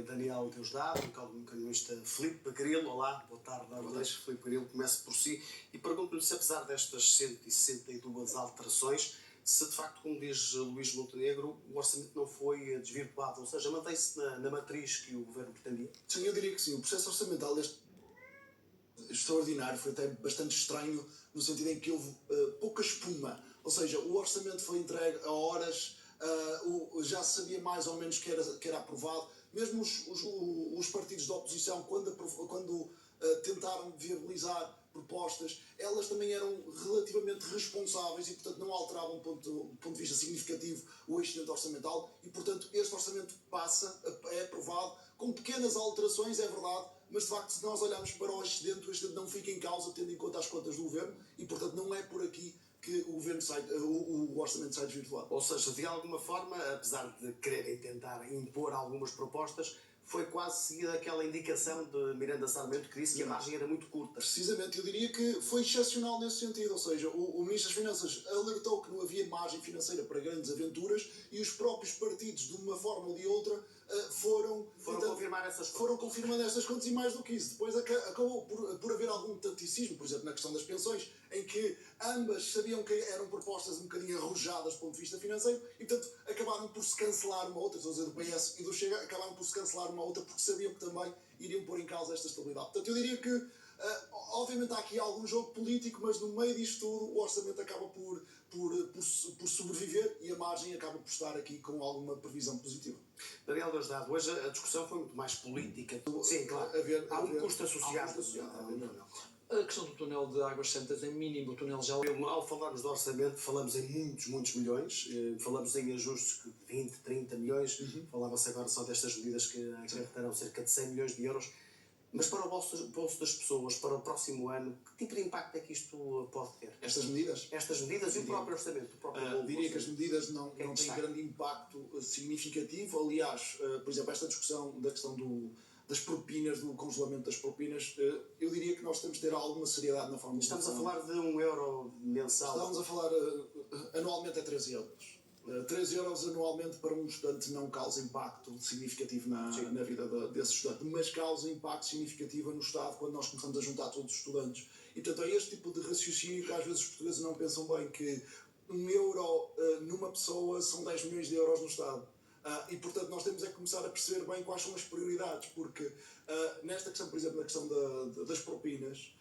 Daniel Diosdado, o economista Filipe Grilo. Olá, boa tarde aos dois. Filipe Grilo, comece por si e pergunto-lhe se, apesar destas 162 alterações, se de facto, como diz Luís Montenegro, o orçamento não foi desvirtuado, ou seja, mantém-se na matriz que o governo pretendia? Sim, eu diria que sim. O processo orçamental deste extraordinário foi até bastante estranho, no sentido em que houve pouca espuma. Ou seja, o orçamento foi entregue a horas, já se sabia mais ou menos que era aprovado. Mesmo os partidos da oposição, quando tentaram viabilizar propostas, elas também eram relativamente responsáveis e, portanto, não alteravam, do ponto de vista significativo, o excedente orçamental. E, portanto, este orçamento é aprovado com pequenas alterações, é verdade, mas, de facto, se nós olharmos para o excedente não fica em causa, tendo em conta as contas do governo, e, portanto, não é por aqui que o orçamento sai desvirtuado. Ou seja, de alguma forma, apesar de quererem tentar impor algumas propostas, foi quase seguida aquela indicação de Miranda Sarmento, que disse que a margem era muito curta. Precisamente, eu diria que foi excepcional nesse sentido, ou seja, o Ministro das Finanças alertou que não havia margem financeira para grandes aventuras e os próprios partidos, de uma forma ou de outra, foram confirmar essas contas. Foram confirmando essas contas, e mais do que isso, depois acabou por haver algum taticismo, por exemplo, na questão das pensões, em que ambas sabiam que eram propostas um bocadinho arrojadas do ponto de vista financeiro e, portanto, acabaram por se cancelar uma outra, estou a dizer, do PS e do Chega, acabaram por se cancelar uma outra porque sabiam que também iriam pôr em causa esta estabilidade. Portanto, eu diria que, obviamente, há aqui algum jogo político, mas no meio disto tudo o orçamento acaba por sobreviver e a margem acaba por estar aqui com alguma previsão positiva. Daniel Diosdado, hoje a discussão foi muito mais política. Sim, claro. Há um custo associado. A questão do túnel de Águas Santas é mínimo, o túnel já... Ao falarmos do orçamento, falamos em muitos milhões, falamos em ajustes de 20, 30 milhões, falava-se agora só destas medidas que acarretarão cerca de 100 milhões de euros. Mas para o bolso das pessoas, para o próximo ano, que tipo de impacto é que isto pode ter? Estas medidas? Estas medidas e o próprio orçamento? Diria que as medidas não têm grande impacto significativo. Aliás, por exemplo, esta discussão da questão das propinas, do congelamento das propinas, eu diria que nós temos de ter alguma seriedade na forma de... Estamos a falar de €1 mensal? Estamos a falar, anualmente é 13 euros. 13 euros anualmente para um estudante não causa impacto significativo na vida desse estudante, mas causa impacto significativo no Estado quando nós começamos a juntar todos os estudantes. E, portanto, é este tipo de raciocínio que às vezes os portugueses não pensam bem, que €1 numa pessoa são 10 milhões de euros no Estado. E, portanto, nós temos é que começar a perceber bem quais são as prioridades, porque nesta questão, por exemplo, na questão das propinas,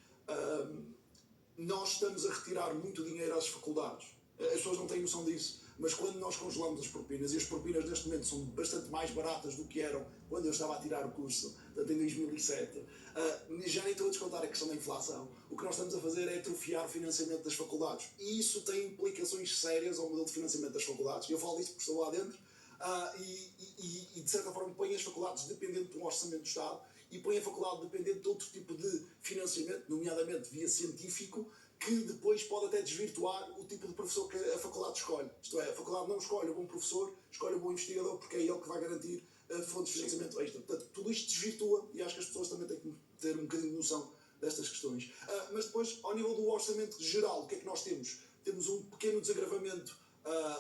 nós estamos a retirar muito dinheiro às faculdades. As pessoas não têm noção disso, mas quando nós congelamos as propinas, e as propinas neste momento são bastante mais baratas do que eram quando eu estava a tirar o curso, portanto em 2007, já nem estou a descontar a questão da inflação, o que nós estamos a fazer é atrofiar o financiamento das faculdades. E isso tem implicações sérias ao modelo de financiamento das faculdades. Eu falo disso porque estou lá dentro, e de certa forma põe as faculdades dependente do orçamento do Estado e põe a faculdade dependente de outro tipo de financiamento, nomeadamente via científico, que depois pode até desvirtuar o tipo de professor que a faculdade escolhe. Isto é, a faculdade não escolhe o bom professor, escolhe o bom investigador, porque é ele que vai garantir fontes de financiamento extra. Portanto, tudo isto desvirtua, e acho que as pessoas também têm que ter um bocadinho de noção destas questões. Mas depois, ao nível do orçamento geral, o que é que nós temos? Temos um pequeno desagravamento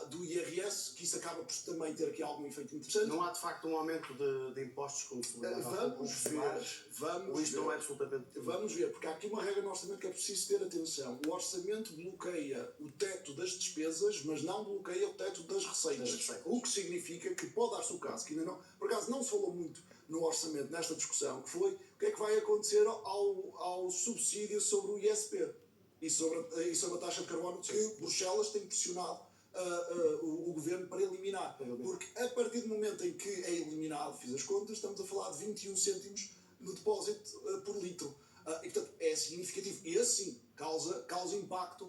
do IRS, que isso acaba por também ter aqui algum efeito interessante. Não há de facto um aumento de impostos como se vamos ver, porque há aqui uma regra no orçamento que é preciso ter atenção. O orçamento bloqueia o teto das despesas, mas não bloqueia o teto das receitas. O que significa que pode dar-se o caso, que ainda não, por acaso não se falou muito no orçamento, nesta discussão, que foi o que é que vai acontecer ao subsídio sobre o ISP e sobre a taxa de carbono, que Bruxelas tem pressionado o governo para eliminar. Porque a partir do momento em que é eliminado, fiz as contas, estamos a falar de 21 cêntimos no depósito por litro. E, portanto, é significativo. E esse sim causa impacto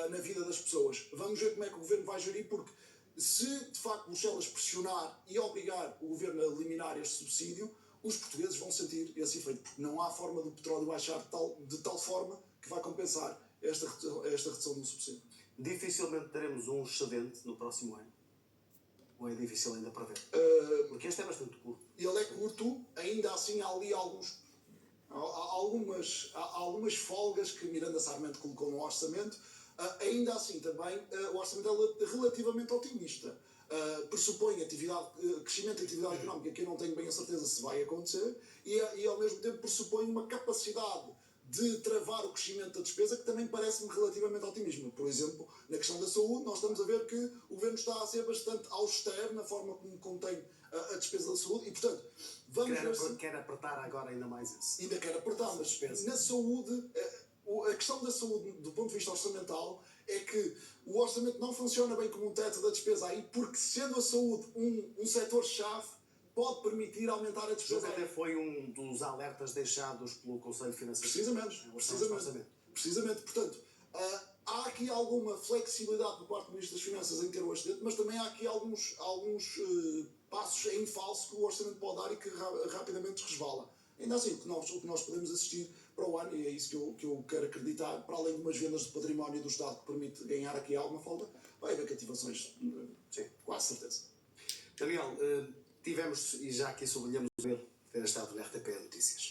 na vida das pessoas. Vamos ver como é que o governo vai gerir, porque se de facto Bruxelas pressionar e obrigar o governo a eliminar este subsídio, os portugueses vão sentir esse efeito, porque não há forma do petróleo baixar de tal forma que vai compensar esta redução do subsídio. Dificilmente teremos um excedente no próximo ano. Ou é difícil ainda para ver? Porque este é bastante curto. Ele é curto, ainda assim há ali algumas folgas que Miranda Sarmento colocou no orçamento. Ainda assim também o orçamento é relativamente otimista. pressupõe crescimento de atividade económica que eu não tenho bem a certeza se vai acontecer e ao mesmo tempo pressupõe uma capacidade de travar o crescimento da despesa que também parece-me relativamente otimismo. Por exemplo, na questão da saúde, nós estamos a ver que o governo está a ser bastante austero na forma como contém a despesa da saúde e, portanto, vamos ver se... Quer apertar agora ainda mais isso. Ainda quer apertar, mas na saúde, a questão da saúde, do ponto de vista orçamental, é que o orçamento não funciona bem como um teto da despesa aí, porque sendo a saúde um setor-chave, pode permitir aumentar a despesa. Até foi um dos alertas deixados pelo Conselho de Finanças. Precisamente. Portanto, há aqui alguma flexibilidade por parte do Ministro das Finanças em ter o orçamento, mas também há aqui alguns passos em falso que o orçamento pode dar e que rapidamente resvala. Ainda assim, o que nós podemos assistir para o ano, e é isso que eu quero acreditar, para além de umas vendas de património do Estado que permite ganhar aqui alguma folga, vai haver cativações, sim, quase certeza. Daniel, tivemos, e já aqui sublinhamos o erro de ter estado na RTP Notícias.